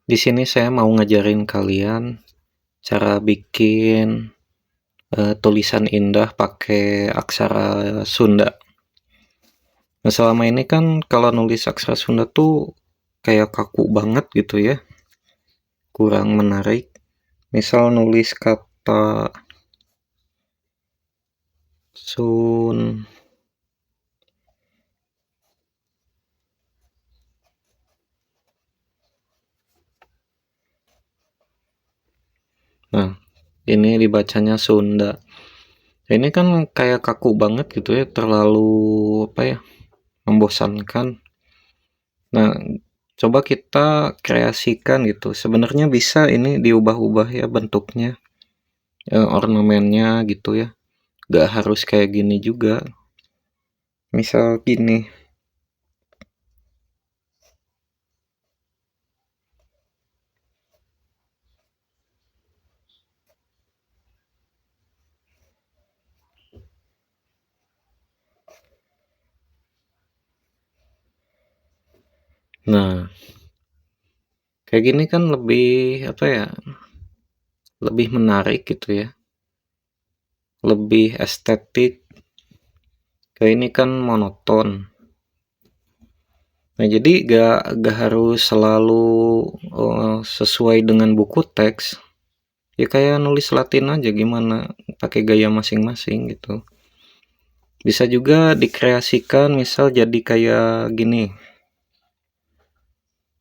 Di sini saya mau ngajarin kalian cara bikin tulisan indah pakai aksara Sunda. Nah, selama ini kan kalau nulis aksara Sunda tuh kayak kaku banget gitu ya, kurang menarik. Misal nulis kata sun, nah ini dibacanya Sunda. Ini kan kayak kaku banget gitu ya, terlalu apa ya, membosankan. Nah, coba kita kreasikan gitu. Sebenarnya bisa ini diubah-ubah ya bentuknya, ornamennya gitu ya. Gak harus kayak gini juga. Misal gini. Nah, kayak gini kan lebih apa ya? Lebih menarik gitu ya. Lebih estetik. Kayak ini kan monoton. Nah, jadi gak harus selalu sesuai dengan buku teks. Ya kayak nulis Latin aja gimana, pakai gaya masing-masing gitu. Bisa juga dikreasikan misal jadi kayak gini.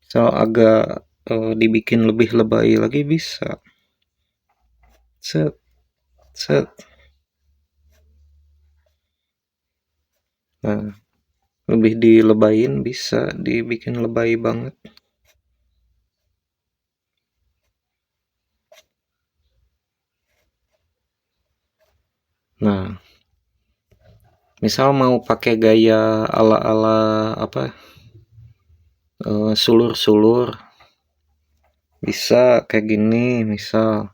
Misal agak dibikin lebih lebay lagi bisa. Set, set. Nah, lebih dilebayin bisa dibikin lebay banget. Nah, misal mau pakai gaya ala-ala apa? Sulur-sulur. Bisa kayak gini misal.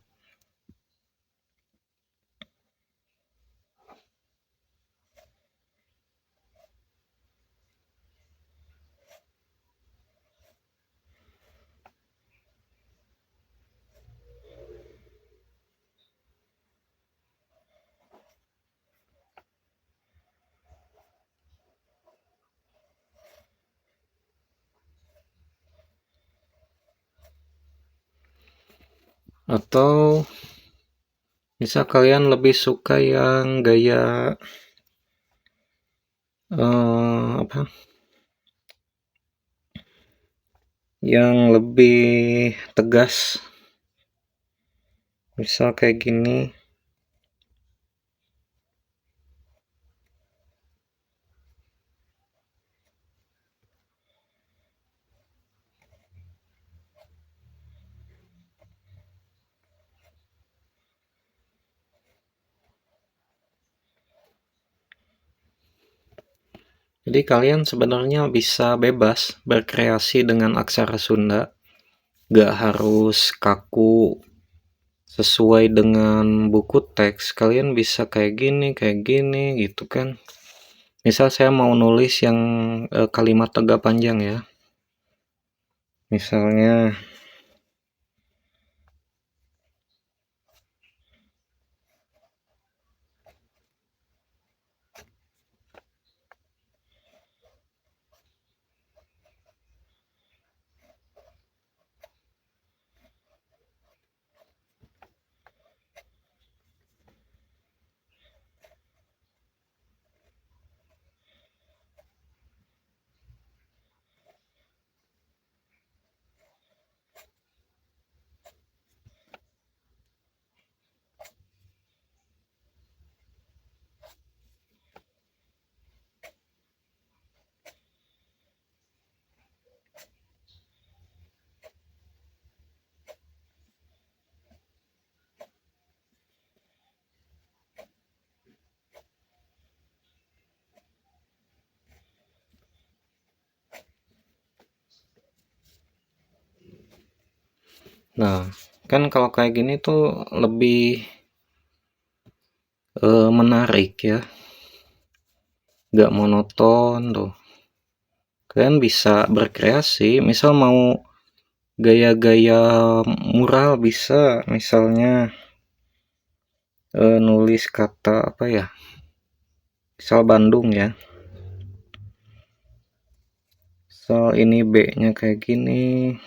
Atau misal kalian lebih suka yang gaya apa? Yang lebih tegas. Misal kayak gini. Jadi kalian sebenarnya bisa bebas berkreasi dengan aksara Sunda, gak harus kaku sesuai dengan buku teks. Kalian bisa kayak gini gitu kan. Misal saya mau nulis yang kalimat tegak panjang ya. Misalnya nah, kan kalau kayak gini tuh lebih menarik ya. Gak monoton tuh. Kalian bisa berkreasi, misal mau gaya-gaya mural bisa, misalnya nulis kata apa ya, misal Bandung ya, misal ini B nya kayak gini,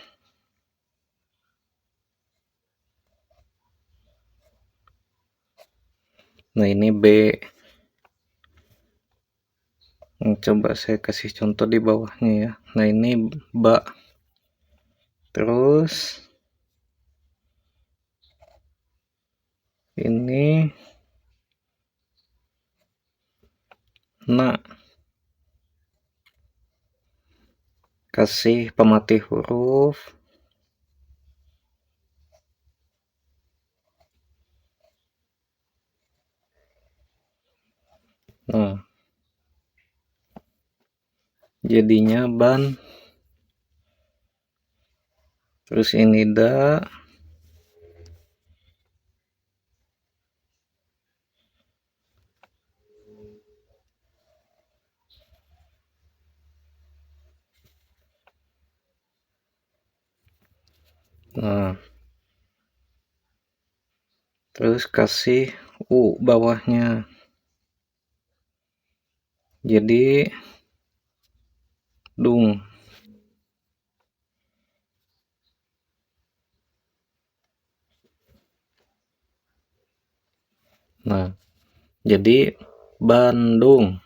nah ini B. Coba saya kasih contoh di bawahnya ya. Nah ini ba, terus ini na, kasih pematih huruf, nah jadinya ban, terus ini da, nah terus kasih u bawahnya, jadi dung. Nah jadi Bandung.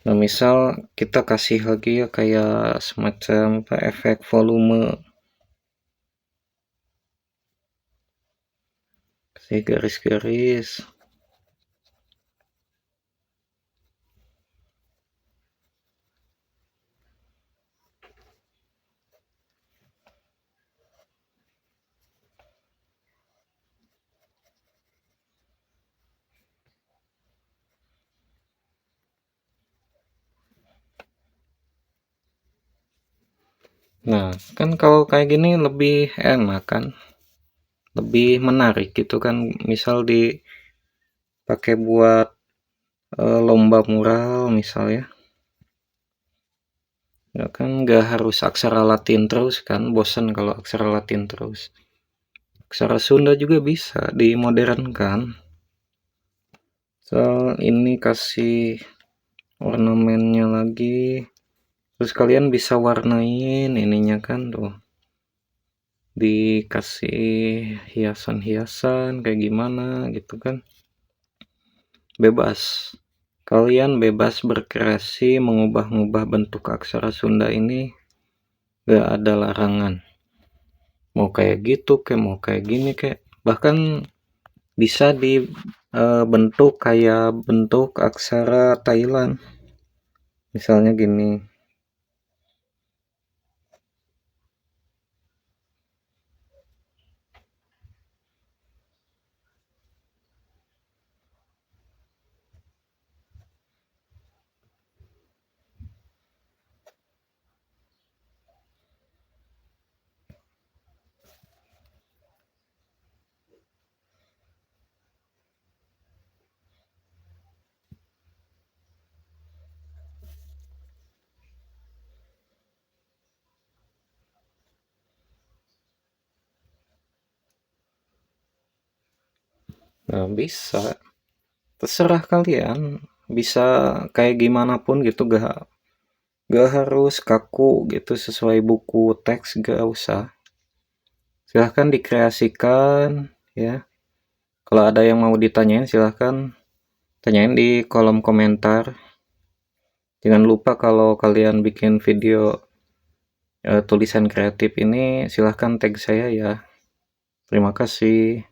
Nah misal kita kasih lagi ya kayak semacam efek volume, kasih garis-garis. Nah kan kalau kayak gini lebih enak kan, lebih menarik gitu kan, misal dipakai buat lomba mural misalnya ya kan, nggak harus aksara Latin terus kan, bosan kalau aksara Latin terus, aksara Sunda juga bisa dimodernkan. So ini kasih ornamennya lagi, terus kalian bisa warnain ininya kan tuh, dikasih hiasan-hiasan kayak gimana gitu kan, bebas, kalian bebas berkreasi mengubah-ubah bentuk aksara Sunda ini, gak ada larangan, mau kayak gitu kayak mau kayak gini kayak, bahkan bisa dibentuk kayak bentuk aksara Thailand misalnya gini. Nah bisa, terserah kalian, bisa kayak gimana pun gitu, gak harus kaku gitu sesuai buku teks, gak usah, silahkan dikreasikan ya. Kalau ada yang mau ditanyain silahkan tanyain di kolom komentar. Jangan lupa kalau kalian bikin video tulisan kreatif ini silahkan tag saya ya. Terima kasih.